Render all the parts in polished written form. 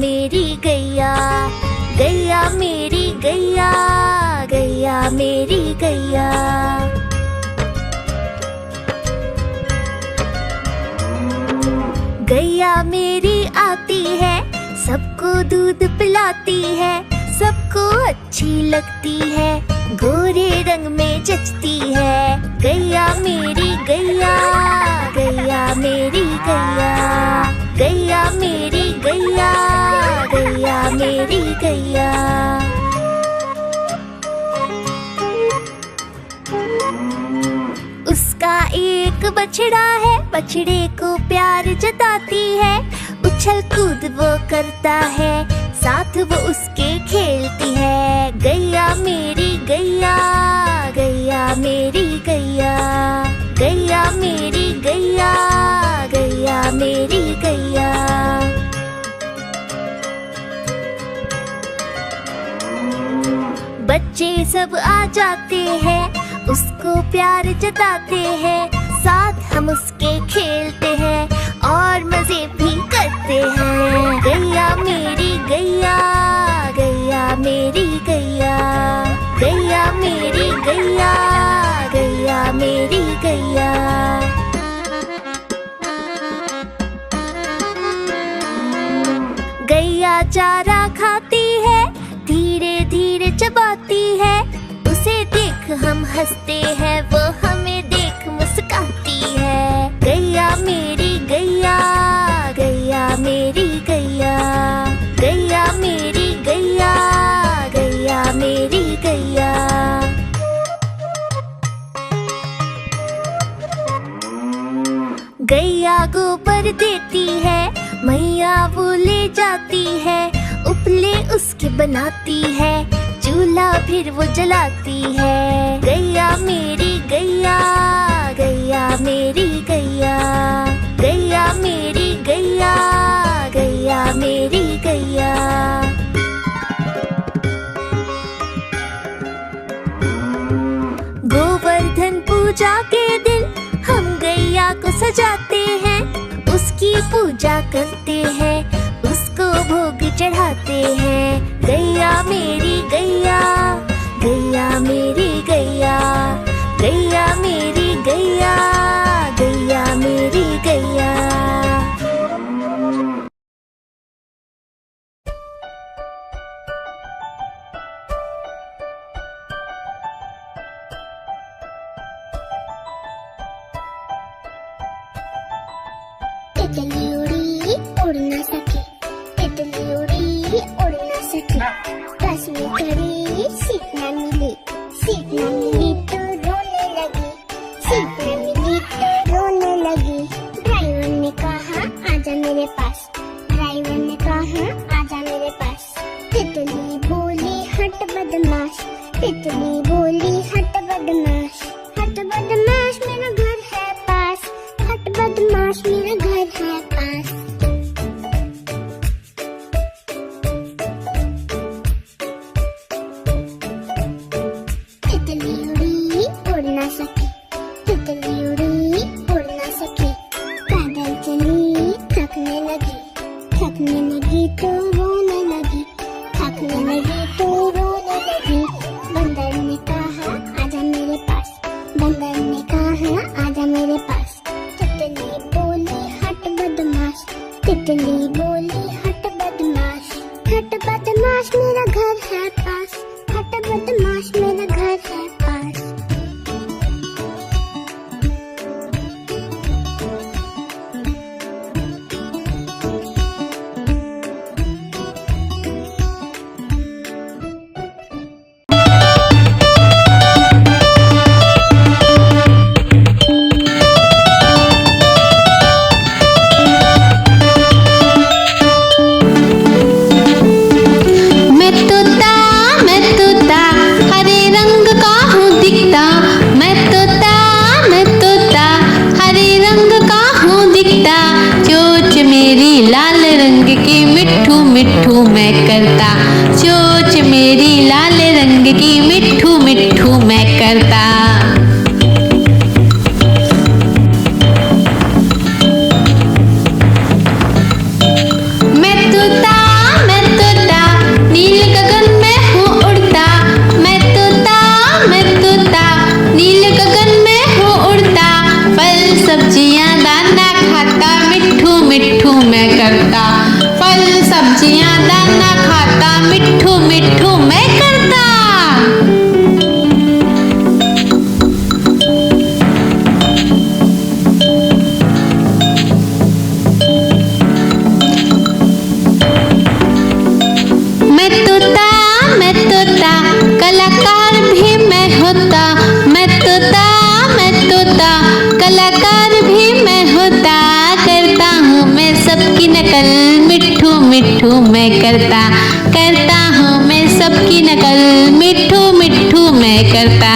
मेरी गैया, गैया मेरी गैया, गैया मेरी गैया। गैया मेरी आती है, सबको दूध पिलाती है, सबको अच्छी लगती है, गोरे रंग में जचती है। गैया मेरी गैया, गैया मेरी गैया, गैया मेरी गैया, गैया मेरी गैया। उसका एक बछड़ा है, बछड़े को प्यार जताती है, उछल कूद वो करता है, साथ वो उसके खेलती है। गैया मेरी गैया, गैया मेरी गैया, गैया मेरी गैया, गैया मेरी गैया। बच्चे सब आ जाते हैं, उसको प्यार जताते हैं, साथ हम उसके खेलते हैं और मजे भी करते हैं। गैया मेरी गैया, गैया मेरी गैया, गैया मेरी गैया, गैया मेरी गैया। गैया चारा खाती है, धीरे धीरे चबाती है, उसे देख हम हंसते हैं, वो हमें देख मुस्काती है। गैया मेरी गैया, गैया मेरी गैया, गैया मेरी गैया, गैया मेरी गैया। गैया गोबर देती है, मैया वो ले जाती है, उपले उसके बनाती है, चूल्हा फिर वो जलाती है। गैया मेरी गैया, गैया मेरी गैया, गैया मेरी गैया, गैया मेरी गैया। गोवर्धन पूजा के दिन हम गैया को सजाते हैं, उसकी पूजा करते हैं, उसको भोग चढ़ाते हैं। गैया मेरी गैया, गैया मेरी गैया, गैया मेरी गैया, गैया मेरी गैया। तितली उड़ी उड़ ना सके, तितली उड़ी उड़ ना सके, बस में खड़ी सीट न मिली, सीट न मिली तो रोने लगी, सीट न मिली तो रोने लगी। ड्राइवर ने कहा आजा मेरे पास, ड्राइवर ने कहा आजा मेरे पास। तितली बोली हट बदमाश, तितली बोली हट बदमाश, हट बदमाश मेरा घर है पास, हट बदमाश मेरा घर है पास। तितली उड़ी उड़ ना सकी, तितली उड़ी उड़ ना सकी, पैदल चली थकने लगी, थकने लगी तो रोने लगी, थकने लगी तो रोने लगी। बंदर ने कहा आजा मेरे पास, बंदर ने कहा आजा मेरे पास। तितली बोली हट बदमाश, तितली बोली हट बदमाश, हट बदमाश मेरा घर है पास, हट बदमाश मेरा घर है पास। मिट्ठू मैं करता, चोंच मेरी लाल रंग की मिट्ठू मिट्ठू मैं करता। मैं तोता दाना खाता, मिट्ठू मिट्ठू मैं करता। मैं तोता कलाकार भी मैं होता, मैं तोता कलाकार भी मैं होता। करता हूँ मैं सबकी नकल, मिट्ठू मिट्ठू मैं करता हूँ मैं सबकी नकल, मिट्ठू मिट्ठू मैं करता।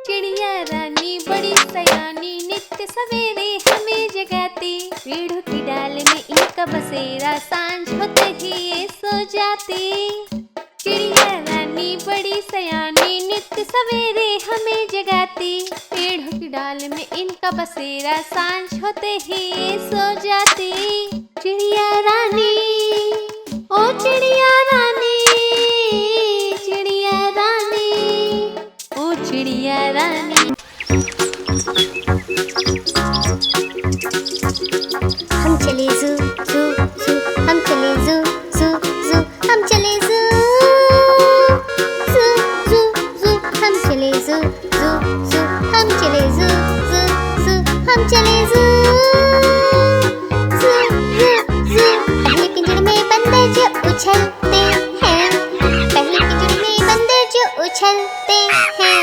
चिड़िया रानी बड़ी सयानी, नित्य सवेरे हमें जगाती। पेड़ों की डाल में इनका बसेरा, सांझ होते ही ये सो जाती। चिड़िया रानी बड़ी सयानी, नित्य सवेरे हमें जगाती। पेड़ों की डाल में इनका बसेरा, सांझ होते ही ये सो जाती। चिड़िया रानी ओ चिड़िया रानी, चिड़िया रानी ओ चिड़िया रानी। हम चले जू जू जू, हम चले जू जू जू, हम चले जू जू जू जू, हम चले जू जू जू, हम चले जू जू जू, हम चले जू जू जू जू। पहले पिंजरे में बंदर जो उछलते हैं, पहले पिंजरे में बंदर जो उछलते हैं।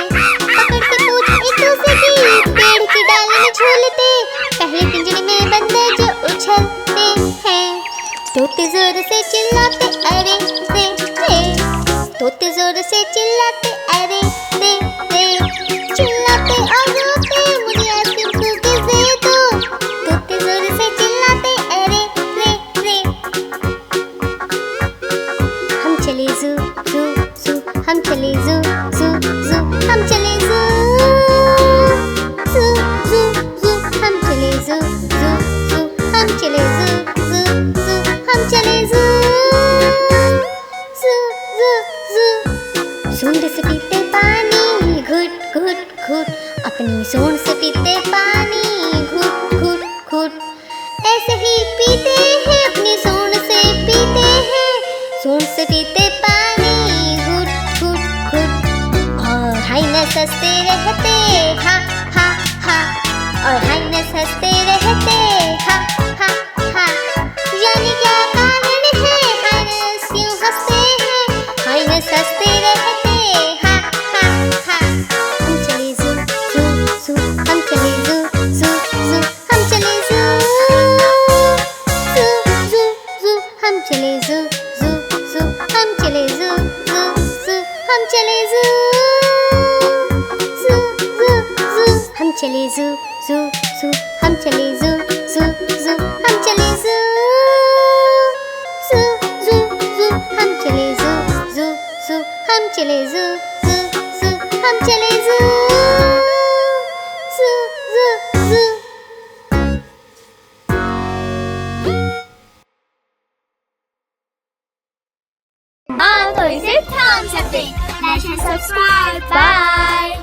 पकड़ के पूछ एक दूसरे की, पेड़ की डाल में झूलते। पहले पिंजरे में बंदर जो उछलते हैं। तोते जोर से चिल्लाते अरे रे रे, तोते जोर से चिल्लाते अरे रे रे, चिल्लाते और रोते मुझे आइसक्रीम कुकीज़ दे दो। तोते जोर से चिल्लाते अरे रे रे। हम चले जू जू जू, हम चले जू जू जू, हम चले जू जू जू जू, हम चले जू जू जू, हम चले जू जू जू, हम चले जू जू जू जू। सूंड से पीते पानी घुट घुट घुट, अपनी सूंड से पीते पानी घुट घुट घुट। ऐसे ही पीते हैं, अपनी सूंड से पीते हैं। सूंड से पीते पानी घुट घुट घुट। और हाइनस हंसते रहते हा हा हा, और हाइनस हंसते रहते हा हा हा। जाने क्या कारण है हाइनस क्यों हंसते हैं, हाइनस हंसते रहते हा हा हा। हम चले जू जू जू, हम चले जू जू जू, हम चले जू जू चले जू जू जू, हम चले जू जू जू, हम चले जू जू जू जू, हम चले जू जू जू, हम चले जू जू जू, हम चले जू जू जू जू, हम चले जू जू जू, हम चले जू जू जू, हम चले जू जू जू जू। हाँ तो इसे थाम सकते। Like and subscribe. बाय।